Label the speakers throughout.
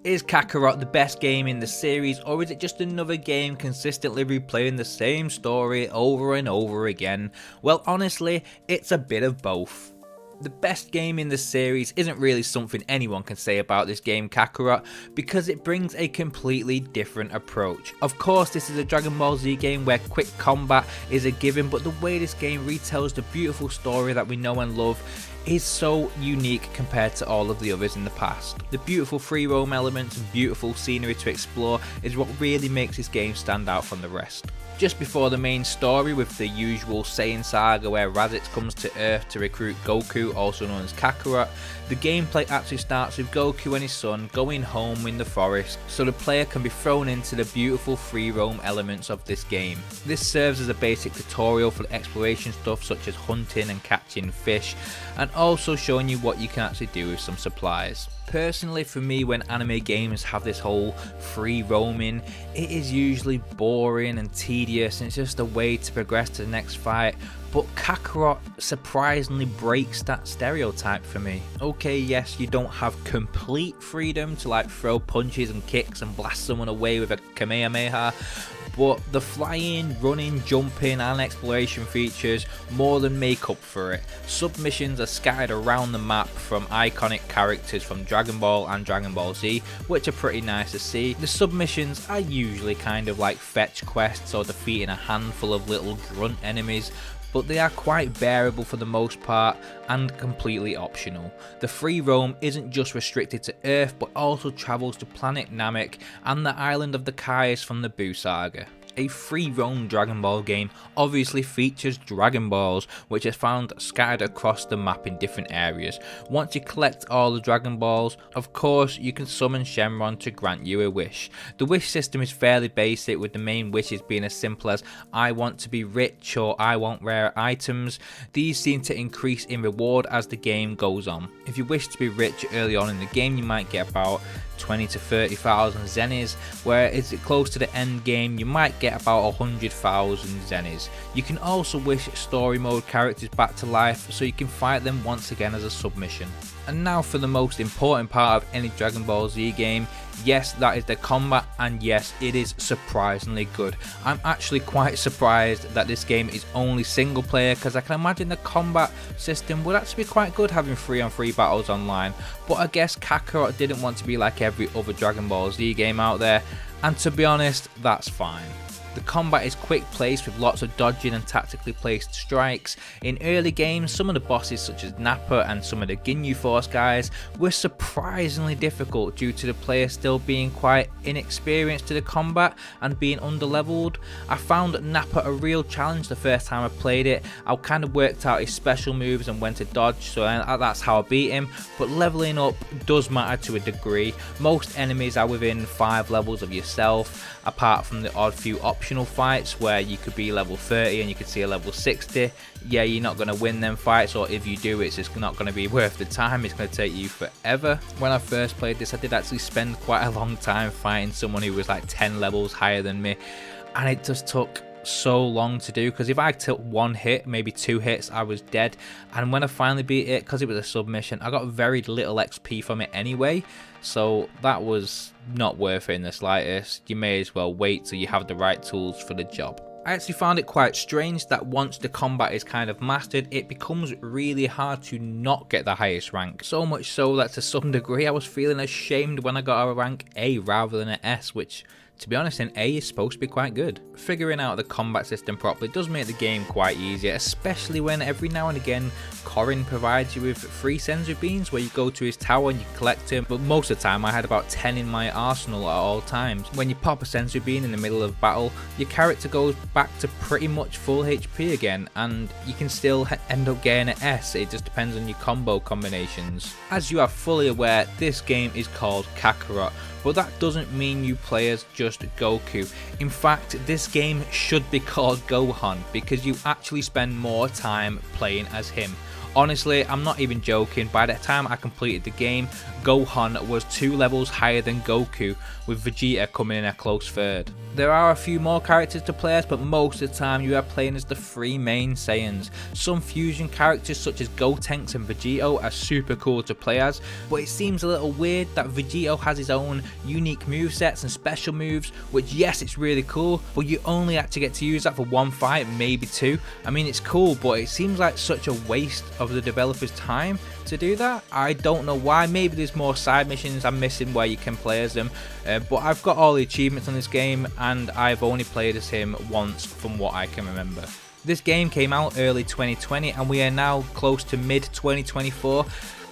Speaker 1: Is Kakarot the best game in the series, or is it just another game consistently replaying the same story over and over again? Well, honestly, it's a bit of both. The best game in the series isn't really something anyone can say about this game Kakarot, because it brings a completely different approach. Of course, this is a Dragon Ball Z game where quick combat is a given, but the way this game retells the beautiful story that we know and love is so unique compared to all of the others in the past. The beautiful free roam elements and beautiful scenery to explore is what really makes this game stand out from the rest. Just before the main story, with the usual Saiyan saga where Raditz comes to Earth to recruit Goku, also known as Kakarot, the gameplay actually starts with Goku and his son going home in the forest, so the player can be thrown into the beautiful free roam elements of this game. This serves as a basic tutorial for the exploration stuff such as hunting and catching fish, and also showing you what you can actually do with some supplies. Personally, for me, when anime games have this whole free roaming, it is usually boring and tedious, and it's just a way to progress to the next fight. But Kakarot surprisingly breaks that stereotype for me. Okay, yes, you don't have complete freedom to like throw punches and kicks and blast someone away with a Kamehameha, but the flying, running, jumping and exploration features more than make up for it. Submissions are scattered around the map from iconic characters from Dragon Ball and Dragon Ball Z, which are pretty nice to see. The submissions are usually kind of like fetch quests or defeating a handful of little grunt enemies, but they are quite bearable for the most part and completely optional. The free roam isn't just restricted to Earth, but also travels to planet Namek and the island of the Kais from the Buu saga. A free roam Dragon Ball game obviously features Dragon Balls, which are found scattered across the map in different areas. Once you collect all the Dragon Balls, of course you can summon Shenron to grant you a wish. The wish system is fairly basic, with the main wishes being as simple as I want to be rich or I want rare items. These seem to increase in reward as the game goes on. If you wish to be rich early on in the game, you might get about 20 to 30,000 zennies, where it's close to the end game you might get about 100,000 zennies. You can also wish story mode characters back to life so you can fight them once again as a submission. And now for the most important part of any Dragon Ball Z game. Yes, that is the combat, and yes, it is surprisingly good. I'm actually quite surprised that this game is only single player, because I can imagine the combat system would actually be quite good having 3-on-3 battles online, but I guess Kakarot didn't want to be like every other Dragon Ball Z game out there, and to be honest, that's fine. The combat is quick paced with lots of dodging and tactically placed strikes. In early games, some of the bosses such as Nappa and some of the Ginyu Force guys were surprisingly difficult due to the player still being quite inexperienced to the combat and being underleveled. I found Nappa a real challenge the first time I played it. I kind of worked out his special moves and when to dodge, so that's how I beat him, but leveling up does matter to a degree. Most enemies are within 5 levels of yourself, apart from the odd few options fights where you could be level 30 and you could see a level 60. Yeah, you're not going to win them fights, or if you do, it's just not going to be worth the time. It's going to take you forever. When I first played this, I did actually spend quite a long time fighting someone who was like 10 levels higher than me, and it just took so long to do, because if I took 1 hit, maybe 2 hits, I was dead. And when I finally beat it, because it was a submission, I got very little XP from it anyway, so that was not worth it in the slightest. You may as well wait till you have the right tools for the job. I actually found it quite strange that once the combat is kind of mastered, it becomes really hard to not get the highest rank. So much so that to some degree I was feeling ashamed when I got a rank A rather than an S, which, to be honest, an A is supposed to be quite good. Figuring out the combat system properly does make the game quite easier, especially when every now and again Korin provides you with free senzu beans where you go to his tower and you collect him, but most of the time I had about 10 in my arsenal at all times. When you pop a senzu bean in the middle of battle, your character goes back to pretty much full HP again, and you can still end up getting an S. It just depends on your combo combinations. As you are fully aware, this game is called Kakarot, but that doesn't mean you play as just Goku. In fact, this game should be called Gohan, because you actually spend more time playing as him. Honestly, I'm not even joking, by the time I completed the game, Gohan was 2 levels higher than Goku, with Vegeta coming in a close third. There are a few more characters to play as, but most of the time you are playing as the 3 main Saiyans. Some fusion characters such as Gotenks and Vegito are super cool to play as, but it seems a little weird that Vegito has his own unique movesets and special moves, which yes, it's really cool, but you only actually get to use that for 1 fight, maybe 2. I mean, it's cool, but it seems like such a waste of the developer's time to do that. I don't know why. Maybe there's more side missions I'm missing where you can play as them, but I've got all the achievements on this game and I've only played as him once from what I can remember. This game came out early 2020 and we are now close to mid 2024,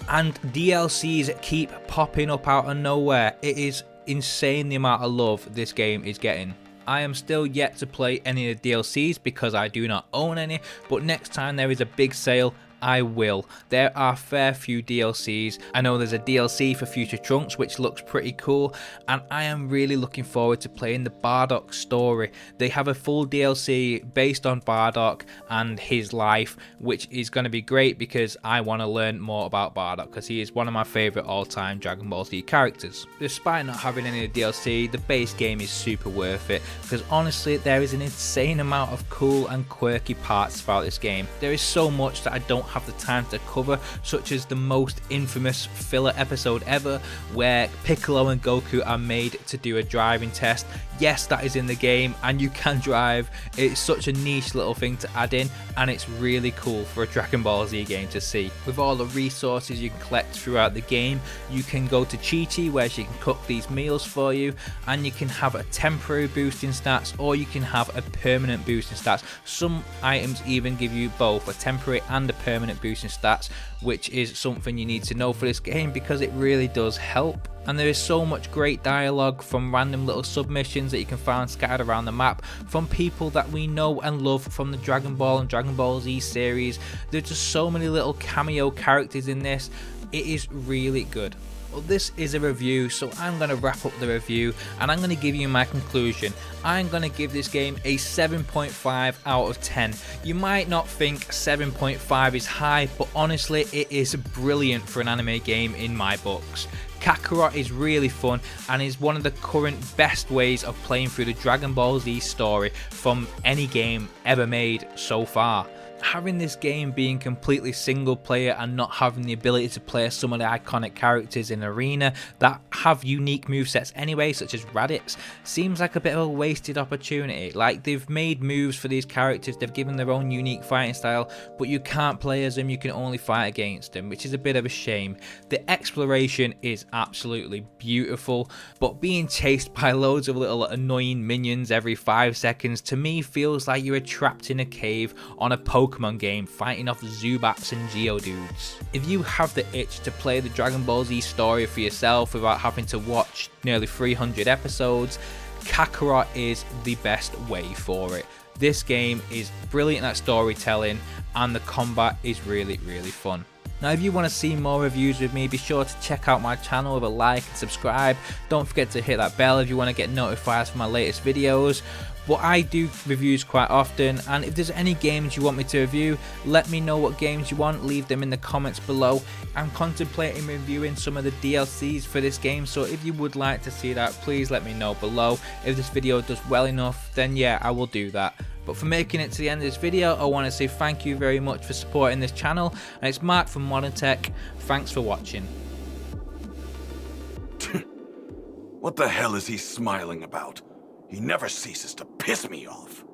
Speaker 1: and DLCs keep popping up out of nowhere. It is insane the amount of love this game is getting. I am still yet to play any of the DLCs because I do not own any, but next time there is a big sale, I will. There are fair few DLCs. I know there's a DLC for Future Trunks which looks pretty cool, and I am really looking forward to playing the Bardock story. They have a full DLC based on Bardock and his life, which is going to be great because I want to learn more about Bardock because he is one of my favourite all-time Dragon Ball Z characters. Despite not having any DLC, the base game is super worth it because honestly there is an insane amount of cool and quirky parts throughout this game. There is so much that I don't have the time to cover, such as the most infamous filler episode ever where Piccolo and Goku are made to do a driving test. Yes, that is in the game and you can drive. It's such a niche little thing to add in and it's really cool for a Dragon Ball Z game to see. With all the resources you can collect throughout the game, you can go to Chi-Chi where she can cook these meals for you, and you can have a temporary boost in stats or you can have a permanent boost in stats. Some items even give you both a temporary and a permanent boost in stats, which is something you need to know for this game because it really does help. And there is so much great dialogue from random little submissions that you can find scattered around the map from people that we know and love from the Dragon Ball and Dragon Ball Z series. There's just so many little cameo characters in this. It is really good. Well, this is a review, so I'm going to wrap up the review and I'm going to give you my conclusion. I'm going to give this game a 7.5 out of 10. You might not think 7.5 is high, but honestly it is brilliant for an anime game in my books. Kakarot is really fun and is one of the current best ways of playing through the Dragon Ball Z story from any game ever made so far. Having this game being completely single player and not having the ability to play some of the iconic characters in Arena that have unique movesets anyway, such as Raditz, seems like a bit of a wasted opportunity. Like, they've made moves for these characters, they've given their own unique fighting style, but you can't play as them, you can only fight against them, which is a bit of a shame. The exploration is absolutely beautiful, but being chased by loads of little annoying minions every 5 seconds to me feels like you are trapped in a cave on a Pokemon game fighting off Zubats and Geodudes. If you have the itch to play the Dragon Ball Z story for yourself without having to watch nearly 300 episodes, Kakarot is the best way for it. This game is brilliant at storytelling and the combat is really fun. Now, if you want to see more reviews with me, be sure to check out my channel with a like and subscribe. Don't forget to hit that bell if you want to get notified for my latest videos. But I do reviews quite often, and if there's any games you want me to review, let me know what games you want, leave them in the comments below. I'm contemplating reviewing some of the DLCs for this game, so if you would like to see that, please let me know below. If this video does well enough, then yeah, I will do that. But for making it to the end of this video, I want to say thank you very much for supporting this channel, and it's Mark from Modern Tech. Thanks for watching.
Speaker 2: What the hell is he smiling about? He never ceases to piss me off.